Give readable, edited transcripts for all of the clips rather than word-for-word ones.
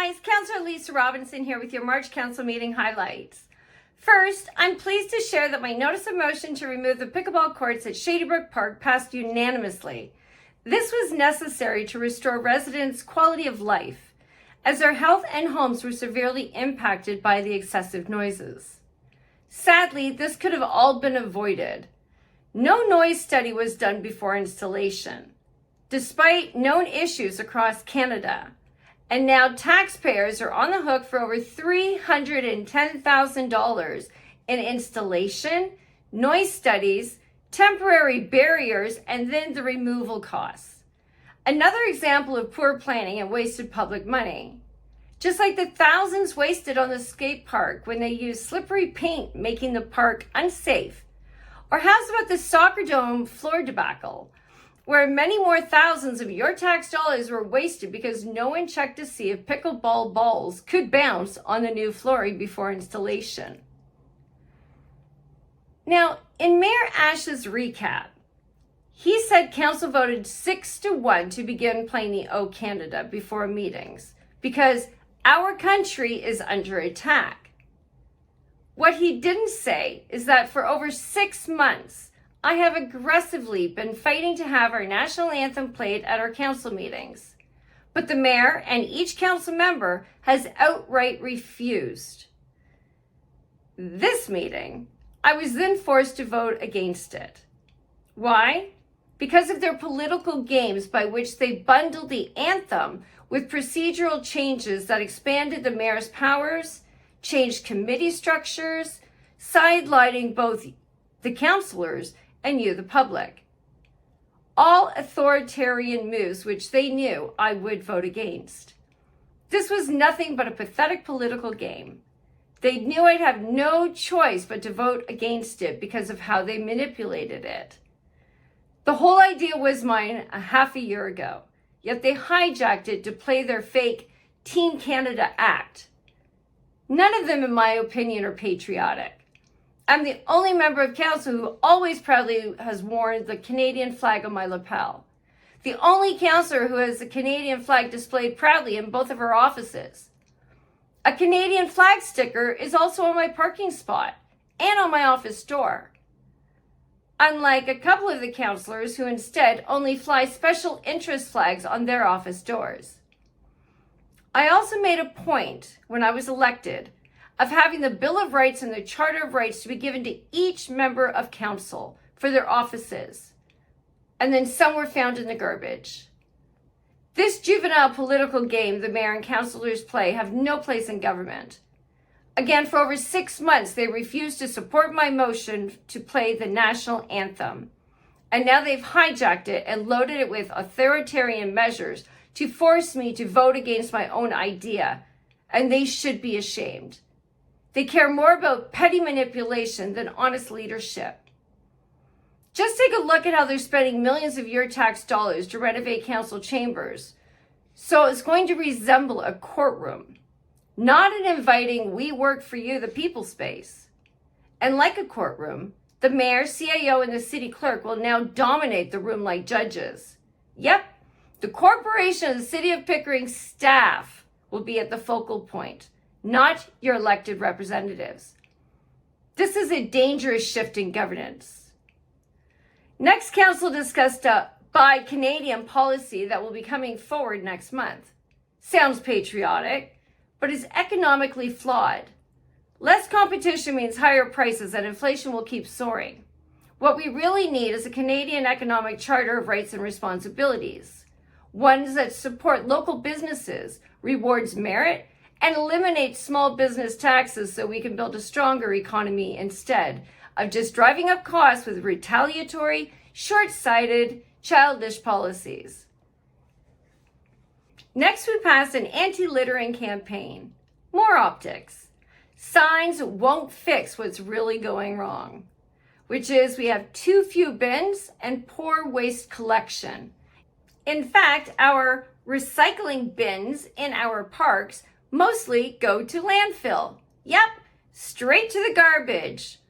guys, Councillor Lisa Robinson here with your March Council meeting highlights. First, I'm pleased to share that my notice of motion to remove the pickleball courts at Shadybrook Park passed unanimously. This was necessary to restore residents' quality of life, as their health and homes were severely impacted by the excessive noises. Sadly, this could have all been avoided. No noise study was done before installation, despite known issues across Canada. And now taxpayers are on the hook for over $310,000 in installation, noise studies, temporary barriers, and then the removal costs. Another example of poor planning and wasted public money. Just like the thousands wasted on the skate park when they used slippery paint, making the park unsafe. Or how's about the soccer dome floor debacle, where many more thousands of your tax dollars were wasted because no one checked to see if pickleball balls could bounce on the new flooring before installation. Now, in Mayor Ash's recap, he said council voted 6-1 to begin playing the O Canada before meetings because our country is under attack. What he didn't say is that for over 6 months, I have aggressively been fighting to have our national anthem played at our council meetings, but the mayor and each council member has outright refused. This meeting, I was then forced to vote against it. Why? Because of their political games by which they bundled the anthem with procedural changes that expanded the mayor's powers, changed committee structures, sidelining both the councillors and you, the public. All authoritarian moves which they knew I would vote against. This was nothing but a pathetic political game. They knew I'd have no choice but to vote against it because of how they manipulated it. The whole idea was mine a half a year ago, yet they hijacked it to play their fake Team Canada act. None of them, in my opinion, are patriotic. I'm the only member of council who always proudly has worn the Canadian flag on my lapel. The only councillor who has the Canadian flag displayed proudly in both of her offices. A Canadian flag sticker is also on my parking spot and on my office door. Unlike a couple of the councillors who instead only fly special interest flags on their office doors. I also made a point when I was elected of having the Bill of Rights and the Charter of Rights to be given to each member of council for their offices. And then some were found in the garbage. This juvenile political game the mayor and councillors play have no place in government. Again, for over 6 months, they refused to support my motion to play the national anthem. And now they've hijacked it and loaded it with authoritarian measures to force me to vote against my own idea. And they should be ashamed. They care more about petty manipulation than honest leadership. Just take a look at how they're spending millions of your tax dollars to renovate council chambers. So it's going to resemble a courtroom, not an inviting "we work for you, the people" space. And like a courtroom, the mayor, CIO, and the city clerk will now dominate the room like judges. Yep, the corporation of the City of Pickering staff will be at the focal point, not your elected representatives. This is a dangerous shift in governance. Next, council discussed a Buy Canadian policy that will be coming forward next month. Sounds patriotic, but is economically flawed. Less competition means higher prices and inflation will keep soaring. What we really need is a Canadian economic charter of rights and responsibilities. Ones that support local businesses, rewards merit, and eliminate small business taxes so we can build a stronger economy instead of just driving up costs with retaliatory, short-sighted, childish policies. Next, we passed an anti-littering campaign. More optics. Signs won't fix what's really going wrong, which is we have too few bins and poor waste collection. In fact, our recycling bins in our parks mostly go to landfill. Yep, straight to the garbage.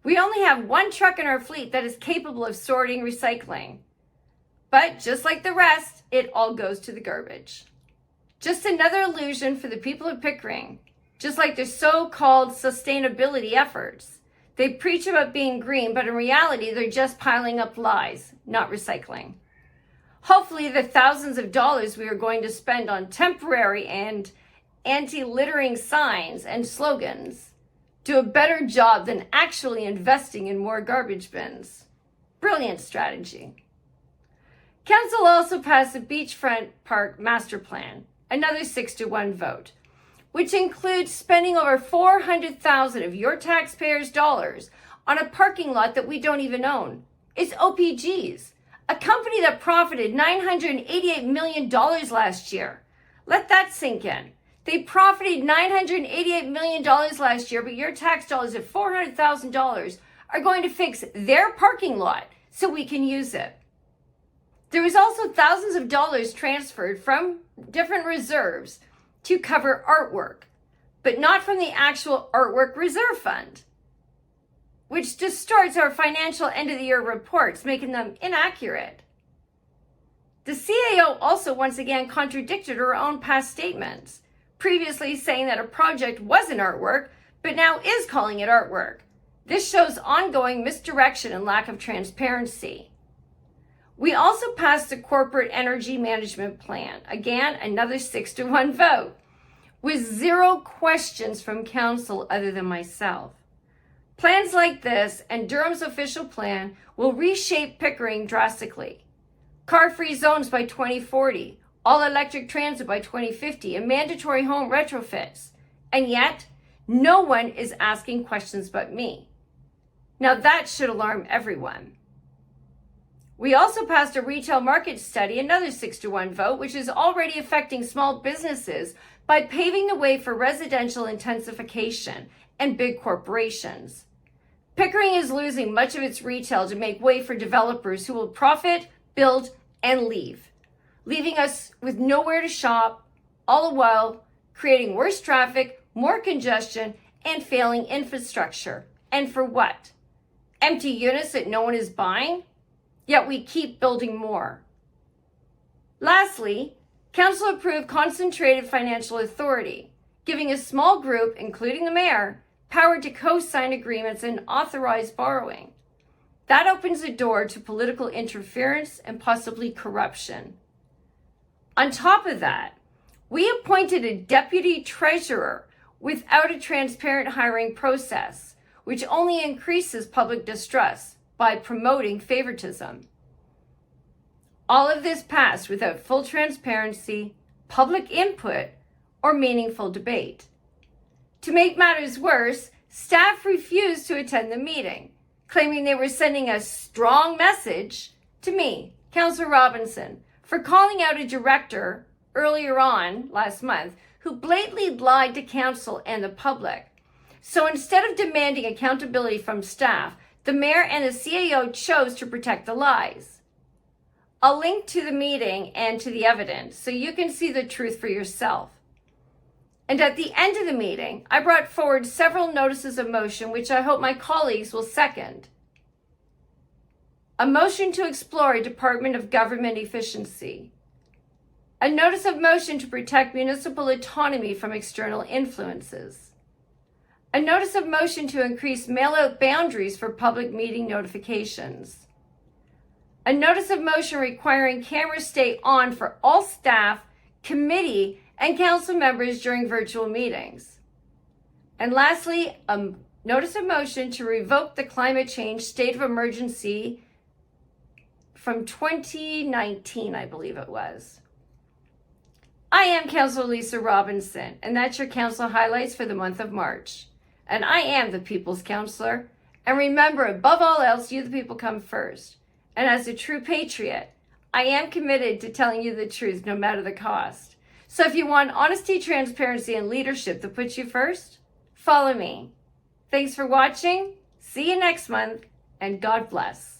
We only have one truck in our fleet that is capable of sorting recycling. But just like the rest, it all goes to the garbage. Just another illusion for the people of Pickering, just like their so-called sustainability efforts. They preach about being green, but in reality, they're just piling up lies, not recycling. Hopefully, the thousands of dollars we are going to spend on temporary and anti-littering signs and slogans do a better job than actually investing in more garbage bins. Brilliant strategy. Council also passed the Beachfront Park Master Plan, another 6-1 vote, which includes spending over $400,000 of your taxpayers' dollars on a parking lot that we don't even own. It's OPG's, a company that profited $988 million last year. Let that sink in. They profited $988 million last year, but your tax dollars of $400,000 are going to fix their parking lot so we can use it. There was also thousands of dollars transferred from different reserves to cover artwork, but not from the actual artwork reserve fund, which distorts our financial end-of-the-year reports, making them inaccurate. The CAO also once again contradicted her own past statements, previously saying that a project wasn't artwork, but now is calling it artwork. This shows ongoing misdirection and lack of transparency. We also passed the Corporate Energy Management Plan. Again, another 6-1 vote, with 0 questions from council other than myself. Plans like this and Durham's official plan will reshape Pickering drastically. Car-free zones by 2040, all-electric transit by 2050, and mandatory home retrofits. And yet, no one is asking questions but me. Now that should alarm everyone. We also passed a retail market study, another 6-1 vote, which is already affecting small businesses by paving the way for residential intensification and big corporations. Pickering is losing much of its retail to make way for developers who will profit, build, and leave, leaving us with nowhere to shop, all the while creating worse traffic, more congestion, and failing infrastructure. And for what? Empty units that no one is buying? Yet we keep building more. Lastly, Council approved concentrated financial authority, giving a small group, including the mayor, power to co-sign agreements and authorize borrowing. That opens the door to political interference and possibly corruption. On top of that, we appointed a deputy treasurer without a transparent hiring process, which only increases public distrust by promoting favoritism. All of this passed without full transparency, public input, or meaningful debate. To make matters worse, staff refused to attend the meeting, claiming they were sending a strong message to me, Councillor Robinson, for calling out a director earlier on last month who blatantly lied to council and the public. So instead of demanding accountability from staff, the mayor and the CAO chose to protect the lies. I'll link to the meeting and to the evidence so you can see the truth for yourself. And at the end of the meeting, I brought forward several notices of motion, which I hope my colleagues will second. A motion to explore a Department of Government efficiency. A notice of motion to protect municipal autonomy from external influences. A notice of motion to increase mail-out boundaries for public meeting notifications. A notice of motion requiring cameras stay on for all staff, committee, and council members during virtual meetings. And lastly, a notice of motion to revoke the climate change state of emergency from 2019, I believe it was. I am Councillor Lisa Robinson, and that's your council highlights for the month of March. And I am the People's Councillor. And remember, above all else, you the people come first. And as a true patriot, I am committed to telling you the truth no matter the cost. So if you want honesty, transparency, and leadership that puts you first, follow me. Thanks for watching. See you next month, and God bless.